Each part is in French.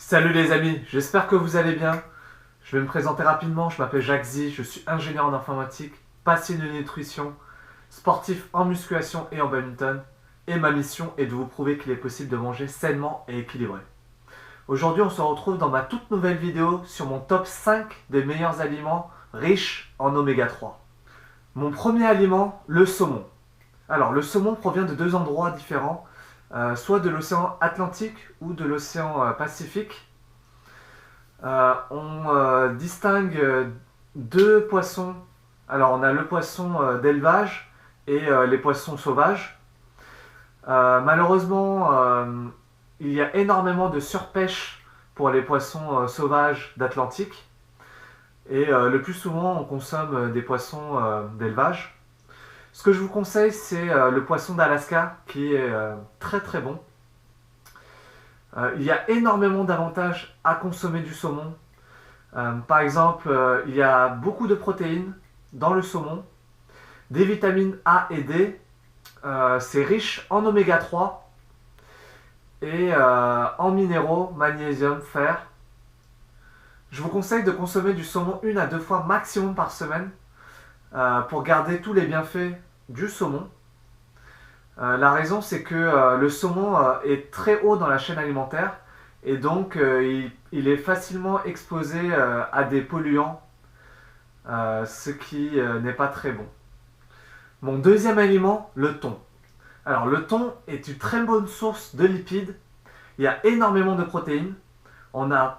Salut les amis, j'espère que vous allez bien. Je vais me présenter rapidement, je m'appelle Jacques Zi, je suis ingénieur en informatique, passionné de nutrition, sportif en musculation et en badminton, et ma mission est de vous prouver qu'il est possible de manger sainement et équilibré. Aujourd'hui on se retrouve dans ma toute nouvelle vidéo sur mon top 5 des meilleurs aliments riches en oméga 3. Mon premier aliment, le saumon. Alors le saumon provient de deux endroits différents, soit de l'océan Atlantique ou de l'océan Pacifique. On distingue deux poissons. Alors on a le poisson d'élevage et les poissons sauvages. Malheureusement, il y a énormément de surpêche pour les poissons sauvages d'Atlantique. Et le plus souvent, on consomme des poissons d'élevage. Ce que je vous conseille, c'est le poisson d'Alaska, qui est très très bon. Il y a énormément d'avantages à consommer du saumon. Par exemple, il y a beaucoup de protéines dans le saumon, des vitamines A et D. C'est riche en oméga 3 et en minéraux, magnésium, fer. Je vous conseille de consommer du saumon 1 à 2 fois maximum par semaine pour garder tous les bienfaits du saumon. La raison, c'est que le saumon est très haut dans la chaîne alimentaire et donc il est facilement exposé à des polluants, ce qui n'est pas très bon. Mon deuxième aliment, le thon. Alors le thon est une très bonne source de lipides. Il y a énormément de protéines.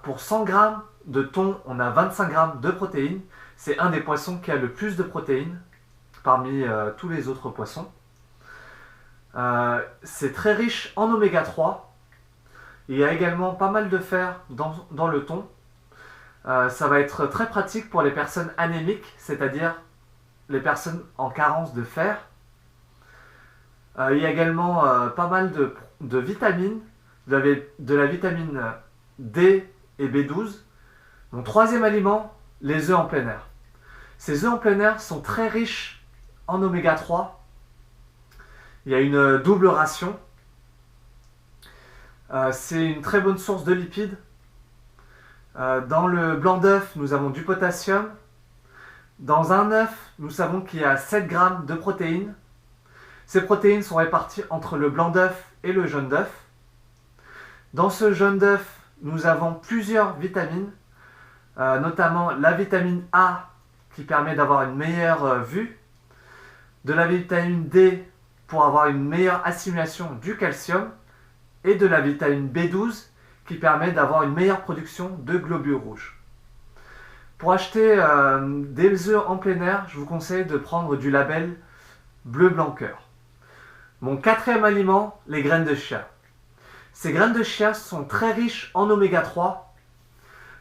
Pour 100 grammes de thon, on a 25 grammes de protéines. C'est un des poissons qui a le plus de protéines parmi tous les autres poissons. C'est très riche en oméga 3. Il y a également pas mal de fer dans le thon. Ça va être très pratique pour les personnes anémiques, c'est-à-dire les personnes en carence de fer. Il y a également pas mal de vitamines, de la vitamine D et B12. Mon troisième aliment, les œufs en plein air. Ces œufs en plein air sont très riches en oméga 3. Il y a une double ration. C'est une très bonne source de lipides. Dans le blanc d'œuf, nous avons du potassium. Dans un œuf, nous savons qu'il y a 7 grammes de protéines. Ces protéines sont réparties entre le blanc d'œuf et le jaune d'œuf. Dans ce jaune d'œuf, nous avons plusieurs vitamines, notamment la vitamine A qui permet d'avoir une meilleure vue, de la vitamine D pour avoir une meilleure assimilation du calcium et de la vitamine B12 qui permet d'avoir une meilleure production de globules rouges. Pour acheter des œufs en plein air, je vous conseille de prendre du label bleu blanc cœur. Mon quatrième aliment, les graines de chia. Ces graines de chia sont très riches en oméga 3.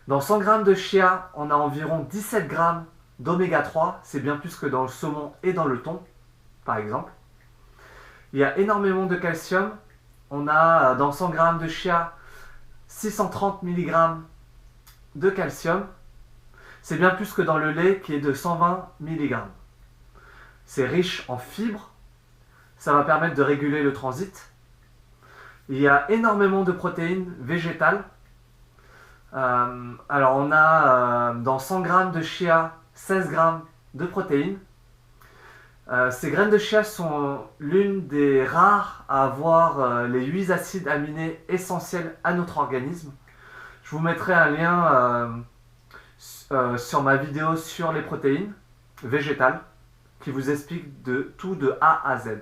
Dans 100 grammes de chia, on a environ 17 grammes d'oméga 3. C'est bien plus que dans le saumon et dans le thon, par exemple. Il y a énormément de calcium. On a dans 100 grammes de chia 630 mg de calcium. C'est bien plus que dans le lait qui est de 120 mg. C'est riche en fibres. Ça va permettre de réguler le transit. Il y a énormément de protéines végétales. Alors on a dans 100 grammes de chia 16 grammes de protéines. Ces graines de chia sont l'une des rares à avoir les 8 acides aminés essentiels à notre organisme. Je vous mettrai un lien sur ma vidéo sur les protéines végétales qui vous explique tout de A à Z.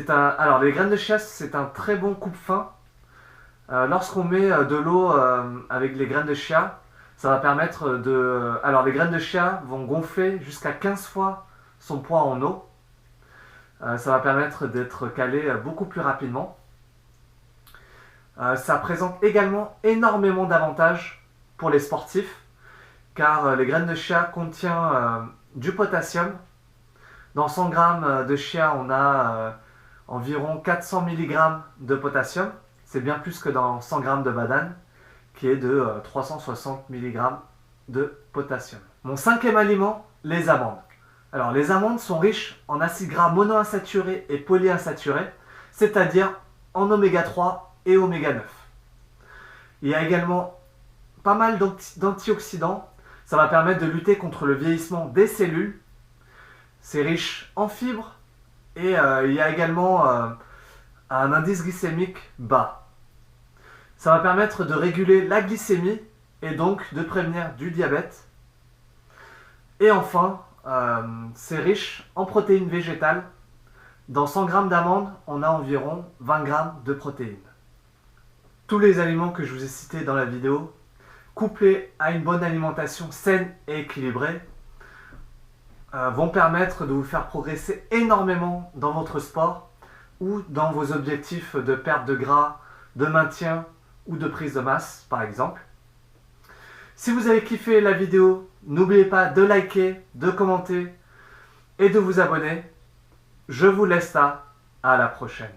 Alors les graines de chia, c'est un très bon coupe-faim. Lorsqu'on met de l'eau avec les graines de chia, ça va permettre de... Alors les graines de chia vont gonfler jusqu'à 15 fois son poids en eau. Ça va permettre d'être calé beaucoup plus rapidement. Ça présente également énormément d'avantages pour les sportifs, car les graines de chia contiennent du potassium. Dans 100 grammes de chia, on a environ 400 mg de potassium. C'est bien plus que dans 100 grammes de banane, qui est de 360 mg de potassium. Mon cinquième aliment, les amandes. Alors les amandes sont riches en acides gras monoinsaturés et polyinsaturés, c'est-à-dire en oméga 3 et oméga 9. Il y a également pas mal d'antioxydants. Ça va permettre de lutter contre le vieillissement des cellules. C'est riche en fibres et il y a également un indice glycémique bas. Ça va permettre de réguler la glycémie et donc de prévenir du diabète. Et enfin, c'est riche en protéines végétales. Dans 100 g d'amandes, on a environ 20 g de protéines. Tous les aliments que je vous ai cités dans la vidéo, couplés à une bonne alimentation saine et équilibrée, vont permettre de vous faire progresser énormément dans votre sport ou dans vos objectifs de perte de gras, de maintien ou de prise de masse par exemple. Si vous avez kiffé la vidéo, n'oubliez pas de liker, de commenter et de vous abonner. Je vous laisse là, à la prochaine.